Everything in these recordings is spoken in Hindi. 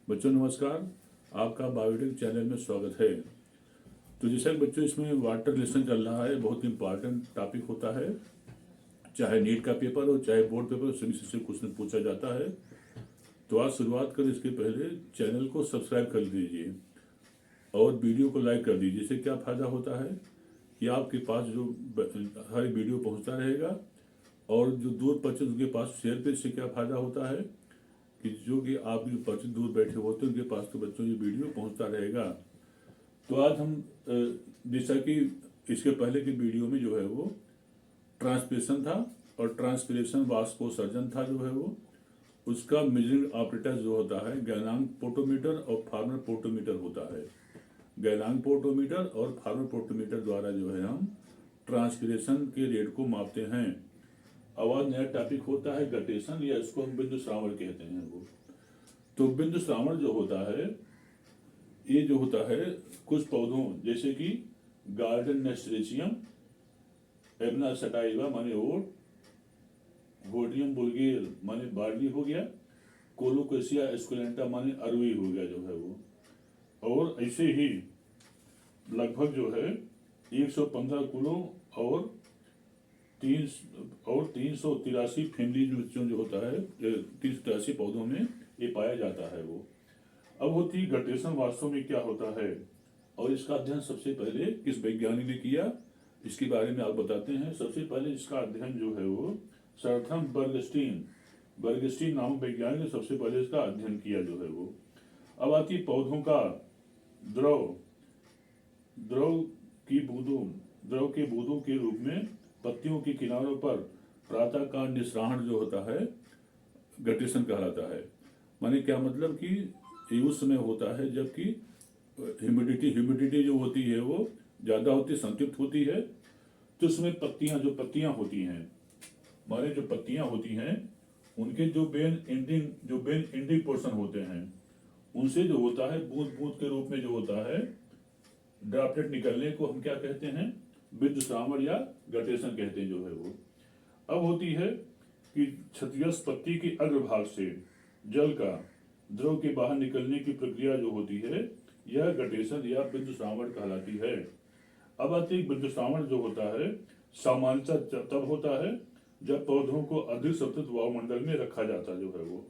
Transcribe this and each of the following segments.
बच्चों नमस्कार। आपका बायोटेक चैनल में स्वागत है। तो जैसा कि बच्चों इसमें वाटर लेसन चल रहा है, बहुत इंपॉर्टेंट टॉपिक होता है। चाहे नीट का पेपर हो चाहे बोर्ड पेपर हो, सभी से क्वेश्चन पूछा जाता है। तो आज शुरुआत करें इसके पहले चैनल को सब्सक्राइब कर दीजिए और वीडियो को लाइक कर दीजिए। इससे क्या फ़ायदा होता है कि आपके पास जो हर वीडियो पहुंचता रहेगा और जो दूर बच्चे उनके पास शेयर पे। इससे क्या फ़ायदा होता है कि जो कि आप जो बच्चे दूर बैठे होते हैं उनके पास तो बच्चों ये वीडियो पहुंचता रहेगा। तो आज हम जैसा कि इसके पहले के वीडियो में जो है वो ट्रांसप्रेशन था और ट्रांसपिरेशन वाष्पोत्सर्जन था जो है वो उसका मेजरिंग ऑपरेटर जो होता है गैलांक पोटोमीटर और फार्मर पोटोमीटर होता है। गैलांक पोटोमीटर और फार्मर पोटोमीटर द्वारा जो है हम ट्रांसपिरेशन के रेट को मापते हैं। अब आज नया टॉपिक होता है गटेशन, या इसको हम बिंदु श्रावण कहते हैं वो। तो बिंदु श्रावण जो होता है ये जो होता है कुछ पौधों जैसे कि गार्डन नेस्टेरियम, एबना सटाइवा माने ओट, गोडियम बुल्गेर माने बार्ली हो गया, कोलोकेशिया एस्कुलेंटा माने अरवी हो गया जो है वो। और ऐसे ही लगभग जो है 115 किलो और 383 फैमिली जो होता है 383 पौधों में ये पाया जाता है वो। अब होती गटेशन वास्तव में क्या होता है और इसका अध्ययन सबसे पहले किस वैज्ञानिक ने किया, इसके बारे में आप बताते हैं। सबसे पहले इसका अध्ययन जो है वो सर्थम बर्गस्टीन नामक वैज्ञानिक ने सबसे पहले इसका अध्ययन किया जो है वो। अब आती पौधों का द्रव के बूंदों के रूप में पत्तियों के किनारों पर प्रातःकाल निस्राहण जो होता है गटेशन कहलाता है। माने क्या मतलब कि ये उस समय होता है जबकि ह्यूमिडिटी जो होती है वो ज़्यादा होती, संतृप्त होती है। तो उसमें पत्तियां होती हैं, माने जो पत्तियां होती हैं उनके जो बेन एंडिंग पोर्शन होते हैं उनसे जो होता है बूंद बूंद के रूप में जो होता है ड्रॉपलेट निकलने को हम क्या कहते हैं, बिंदु श्रावण या गटेशन कहते हैं जो है वो। अब होती है कि क्षतिग्रस्त पत्ती के अग्रभाग से जल का द्रव के बाहर निकलने की प्रक्रिया जो होती है यह गटेशन या बिंदु श्रावण कहलाती है। अब आती है बिंदु श्रावण जो होता है सामान्यतः तब होता है जब पौधों को अधिक सतत वायुमंडल में रखा जाता जो है वो।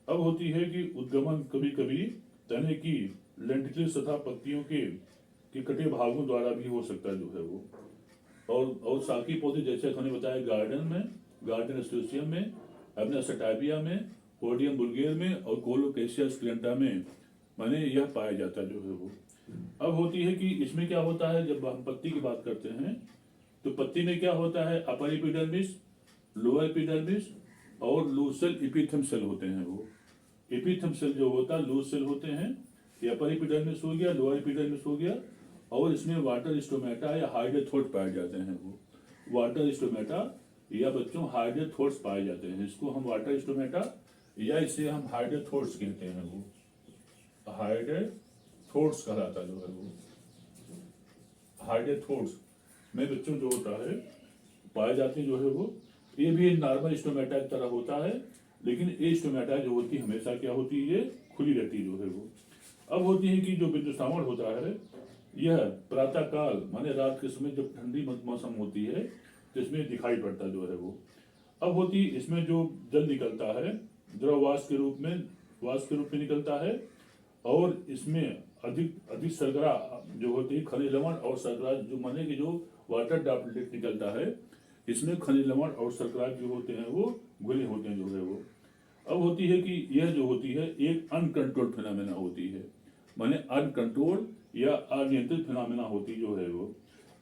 अब होती है कि उद्गमन कभी कभी तने की लेंटिकुलर सतह पत्तियों के कटे भागों द्वारा भी हो सकता है जो है वो। और साकी पौधे जैसे हमने बताया गार्डन एस्टेरियम में, एबना सटाइवा में, कोडियम बुल्गेर में और कोलोकेशिया एस्कुलेंटा में माने यह पाया जाता जो है वो। अब होती है कि इसमें क्या होता है जब हम पत्ती की बात करते हैं तो पत्ती में क्या होता है अपर एपिडर्मिस, लोअर एपिडर्मिस और लूज सेल एपिथेम सेल होते हैं वो। एपिथेम सेल जो होता है लूज सेल होते हैं, ये अपर एपिडर्मिस हो गया, लोअर एपिडर्मिस हो गया। और इसमें वाटर स्टोमेटा या हाइड्रोथोट पाए जाते हैं वो। वाटर स्टोमेटा या बच्चों हाइड्रोथोट्स पाए जाते हैं, इसको हम वाटर स्टोमेटा या इसे हम हाइड्रोथोट्स कहते हैं वो। हाइड्रोथोट्स कहलाता जो है वो। हाइड्रोथोट्स में बच्चों जो होता है पाए जाते जो है वो। ये भी नॉर्मल स्टोमेटा की तरह होता है, लेकिन ये स्टोमेटा जो होती है हमेशा क्या होती है, खुली रहती जो है वो। अब होती है कि जो बिंदु श्रावण होता है यह प्रातःकाल माने रात के समय जब ठंडी मौसम होती है तो इसमें दिखाई पड़ता जो है वो। अब होती इसमें जो जल निकलता है द्रव वाष्प के रूप में निकलता है। और इसमें अधिक शर्करा जो होती है खनिज लवण और शर्करा जो माने कि जो वाटर ड्रॉपलेट निकलता है इसमें खनिज लवण और शर्करा जो होते हैं वो घुले होते हैं जो है वो। अब होती है कि यह जो होती है एक अनकंट्रोल्ड फिनोमेना होती है, माने अनकंट्रोल्ड या अनियंत्रित फिनोमेना होती जो है वो।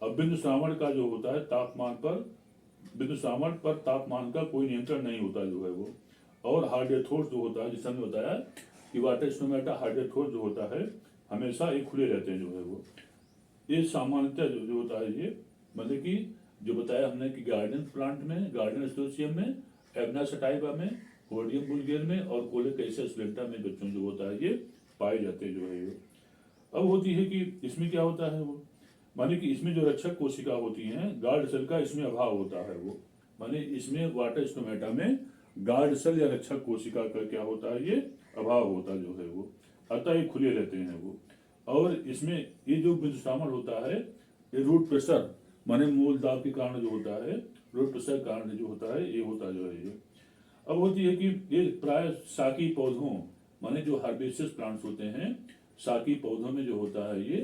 अब बिंदु श्रावण का जो होता है बिंदु श्रावण पर तापमान का कोई नियंत्रण नहीं होता जो है वो। और हाइड्रोथोट्स जो होता है जिसे हमने बताया कि वाटर स्टोमेटा हाइड्रोथोट्स जो होता है हमेशा ये खुले रहते हैं जो है वो। ये सामान्यतः जो होता है ये मतलब कि जो बताया हमने कि गार्डन एस्टेरियम में, एबना सटाइवा में, कोडियम बुल्गेर में और कोलोकेशिया एस्कुलेंटा में बच्चों जो होता है ये पाए जाते जो है ये। अब होती है कि इसमें क्या होता है वो, माने कि इसमें जो रक्षक कोशिका होती हैं गार्ड सेल का इसमें अभाव होता है वो। माने इसमें वाटर स्टोमेटा में गार्ड सेल या रक्षक कोशिका का क्या होता है ये अभाव होता जो है वो, अतः ये खुले रहते हैं वो। और इसमें ये जो शामिल होता है, ये रूट प्रेशर माने मूल दाब के कारण जो होता है, रूट प्रेशर कारण जो होता है, ये होता जो है ये। अब होती है कि ये प्राय शाकी पौधों माने जो हर्बेशियस प्लांट्स होते हैं, शाकी पौधों में जो होता है ये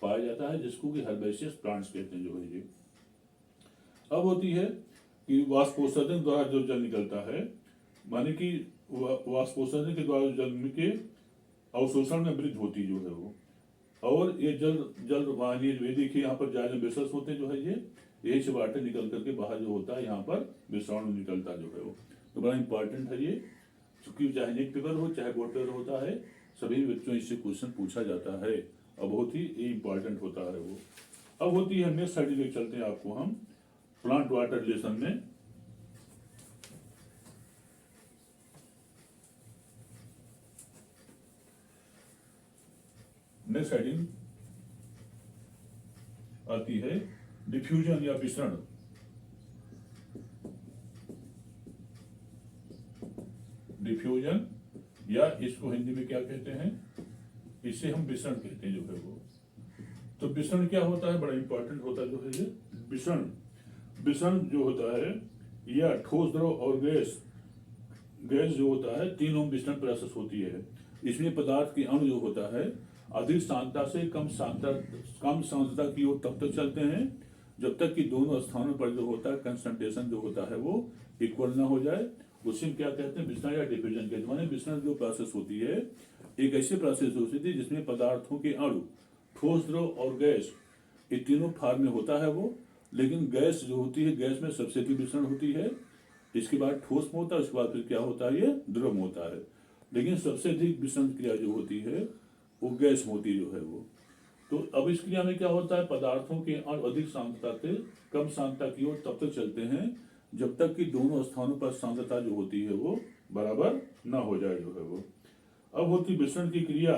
पाया जाता है, जिसको कि हर्बेशियस प्लांट्स कहते हैं जो है ये। अब होती है कि वाष्पोत्सर्जन द्वारा जो जल निकलता है, माने कि वाष्पोत्सर्जन के द्वारा जल के अवशोषण में वृद्धि होती जो है वो, और ये जल वाहिनी ये देखिए यहाँ पर जायज बेसस होते हैं जो है ये, यही से वाटर निकल करके बाहर जो होता है यहाँ पर विषाणु निकलता जो है वो। तो बड़ा इंपॉर्टेंट है ये, क्योंकि चाहे नेट पेपर हो चाहे बोर्ड पेपर होता है, सभी बच्चों इससे क्वेश्चन पूछा जाता है और बहुत ही इंपॉर्टेंट होता है वो। अब होती है नेक्स्ट साइड लेके चलते हैं आपको हम प्लांट वाटर रिलेशन में। नेक्स्ट हेडिंग आती है डिफ्यूजन या विसरण। डिफ्यूजन या इसको हिंदी में क्या कहते हैं, इसे हम विसरण कहते हैं जो है वो। तो विसरण क्या होता है, बड़ा इंपॉर्टेंट होता है जो है ये विसरण। विसरण जो होता है या ठोस द्रव और गैस जो होता है, तीनों विसरण प्रोसेस होती है। इसमें पदार्थ के अणु जो होता है अधिक सांद्रता से कम सांद्रता की ओर तब तक चलते हैं जब तक कि दोनों स्थानों पर जो होता है कंसंट्रेशन जो होता है वो इक्वल ना हो जाए। उसी में क्या कहते हैं, विसरण या डिफ्यूजन कहते हैं। माने विसरण जो प्रोसेस होती है एक ऐसी प्रोसेस होती है जिसमें पदार्थों के अणु ठोस द्रव और गैस ये तीनों फॉर्म में होता है वो। लेकिन गैस जो होती है, गैस में सबसे अधिक विसरण होती है, इसके बाद ठोस में होता है, उसके बाद फिर क्या होता है, ये द्रव में होता है। लेकिन सबसे अधिक विसरण क्रिया जो होती है वो गैस में होती जो है वो। तो अब इस क्रिया में क्या होता है, पदार्थों के अणु अधिक सांद्रता से कम सांद्रता की ओर तब तक चलते हैं जब तक कि दोनों स्थानों पर सांद्रता जो होती है वो बराबर ना हो जाए जो है वो। अब होती विसरण की क्रिया,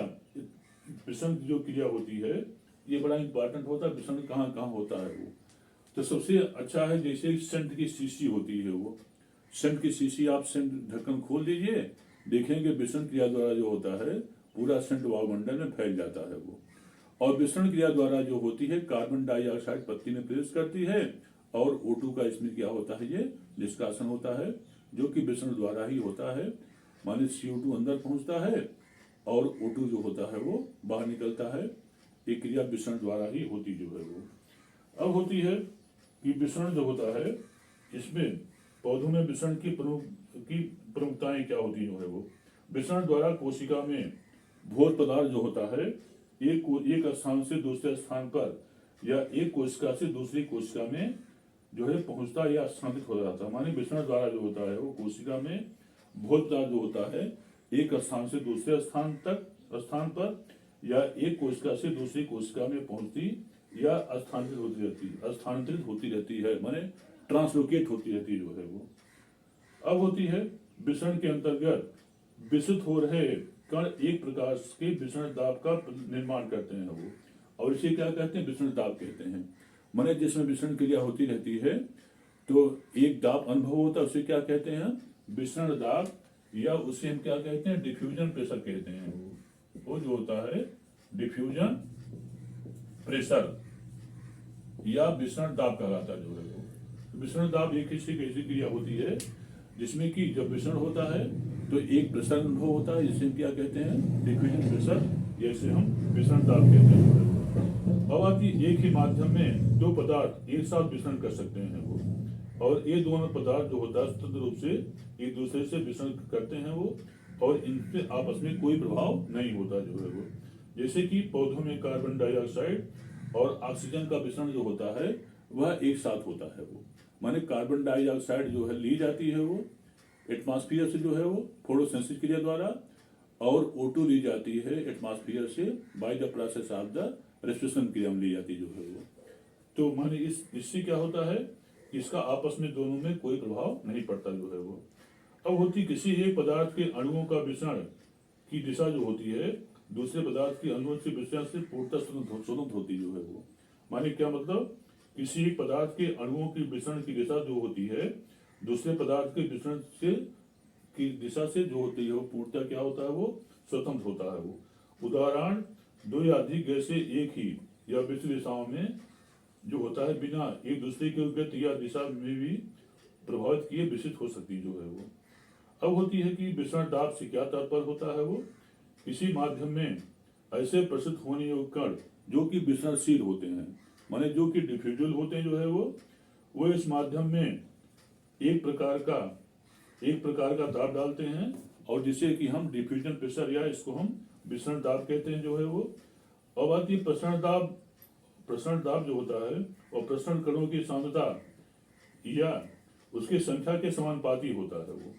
विसरण की जो क्रिया होती है ये बड़ा इंपॉर्टेंट होता है। विसरण कहाँ कहाँ होता है वो, तो सबसे अच्छा है जैसे सेंट की शीशी होती है वो, सेंट की शीशी आप सेंट ढक्कन खोल दीजिए, देखेंगे विसरण क्रिया द्वारा जो होता है पूरा सेंट वायुमंडल में फैल जाता है वो। और विसरण क्रिया द्वारा जो होती है कार्बन डाइऑक्साइड पत्ती में प्रवेश करती है और O2 का इसमें क्या होता है, ये निष्कासन होता है जो कि विसरण द्वारा ही होता है। माने CO2 अंदर पहुंचता है और O2 जो होता है वो बाहर निकलता है। ये क्रिया विसरण द्वारा ही होती जो है वो। अब होती है कि विसरण जो होता है इसमें पौधों में विसरण की प्रमुखताएं क्या होती जो है वो। विसरण द्वारा कोशिका में भोज्य पदार्थ जो होता है एक स्थान से दूसरे स्थान पर या एक कोशिका से दूसरी कोशिका में जो है पहुंचता या स्थानांतरित हो जाता है। माने विसरण द्वारा जो होता है वो कोशिका में भोज्य पदार्थ जो होता है एक स्थान से दूसरे स्थान पर या एक कोशिका से दूसरी कोशिका में पहुंचती या स्थानांतरित होती रहती है, माने ट्रांसलोकेट होती रहती जो है वो। अब होती है विसरण के अंतर्गत विसुत हो रहे कण एक प्रकार के विसरण दाब का निर्माण करते हैं वो, और इसे क्या कहते हैं, विसरण दाब कहते हैं। माने जिसमें विसरण क्रिया होती रहती है तो एक दाब अनुभव होता है, उसे क्या कहते हैं, विसरण दाब, या उसे हम क्या कहते हैं, डिफ्यूजन प्रेशर कहते हैं। वो जो होता है डिफ्यूजन प्रेशर या विसरण दाब कहलाता है जो है वो। विसरण दाब एक ऐसी क्रिया होती है जिसमें कि जब विसरण होता है तो एक प्रेशर अनुभव होता है, जिसे क्या कहते हैं, डिफ्यूजन प्रेशर, जैसे हम विसरण दाब कहते हैं। अब आती एक ही माध्यम में दो पदार्थ एक साथ विसरण कर सकते हैं वो, और ये दोनों पदार्थ जो होता है स्वतंत्र रूप से एक दूसरे से विसरण करते हैं वो, और इनसे आपस में कोई प्रभाव नहीं होता जो है वो। जैसे कि पौधों में कार्बन डाइऑक्साइड और ऑक्सीजन का विसरण जो होता है वह एक साथ होता है वो। माने कार्बन डाइऑक्साइड जो है ली जाती है वो एटमॉस्फेयर से जो है वो फोटोसिंथेसिस क्रिया द्वारा, और O2 ली जाती है एटमॉस्फेयर से by the process of the respiration क्रिया में ली जाती जो है वो। तो माने इससे क्या होता है, इसका आपस में दोनों में कोई प्रभाव नहीं पड़ता जो है वो। अब होती किसी एक पदार्थ के अणुओं का विसरण की दिशा जो होती है दूसरे पदार्थ के अणुओं से विसरण से पूर्णतः स्वतंत्र होती जो है वो। माने क्या मतलब, किसी एक पदार्थ के अणुओं की विसरण की दिशा जो होती है दूसरे पदार्थ के विसरण से की दिशा से जो होती है वो पूर्णतः क्या होता है, वो स्वतंत्र होता है। वो उदाहरण, दो या अधिक गैसें एक ही या विपरीत दिशाओं में जो होता है बिना एक दूसरे के गति या दिशा में भी प्रभावित किए विकसित हो सकती जो है वो। अब होती है कि विसरण दाब से क्या तात्पर्य होता है, वो किसी माध्यम में ऐसे प्रसिद्ध होने योग्य कण जो कि विसरणशील होते हैं, माने जो कि डिफ्यूजल होते हैं जो है वो इस माध्यम में एक प्रकार का दाब डालते हैं और जिसे कि हम डिफ्यूजन प्रेशर या इसको हम विसरण दाब कहते हैं जो है वो। अब आती है प्रसरण दाब जो होता है और प्रसरण कणों की सांद्रता या उसकी संख्या के समानुपाती होता है वो।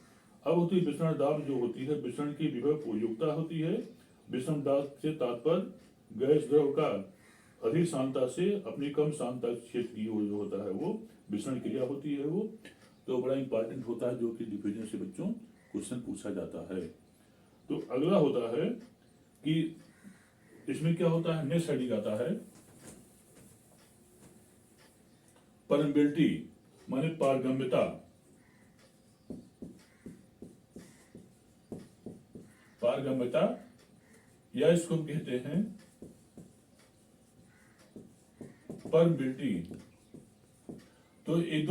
अब होती है विसरण दाब जो होती है विसरण की विभव योग्यता होती है। विसरण दाब से तात्पर्य गैस द्रव का अधिक सांद्रता से अपनी कम सांद्रता क्षेत्र की जो होता है वो विसरण क्रिया होती है वो। तो बड़ा इंपॉर्टेंट होता है जो कि डिफिजन से बच्चों क्वेश्चन पूछा जाता है। तो अगला होता है कि इसमें क्या होता है, नेक्स्ट हेडिंग आता है परमेबिलिटी, माने पारगम्यता। पारगम्यता या इसको हम कहते हैं परमेबिलिटी। तो एक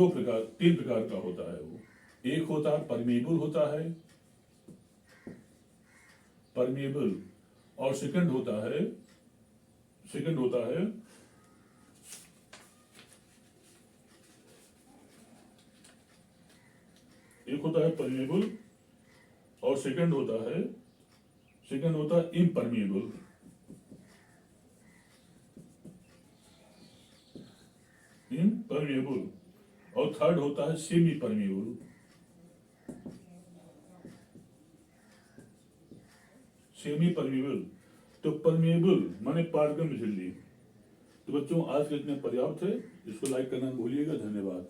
तीन प्रकार का होता है वो। एक होता है परमेबल होता है, परमेबल, और सेकंड होता है एक होता है परमेबल और सेकंड होता है इम्परमेबल। इम्परमेबल और थर्ड होता है सेमी परमेबल। Semi permeable. तो परमेबल माने पारगम्य झिल्ली। तो बच्चों आज के इतने पर्याप्त है, इसको लाइक करना भूलिएगा। धन्यवाद।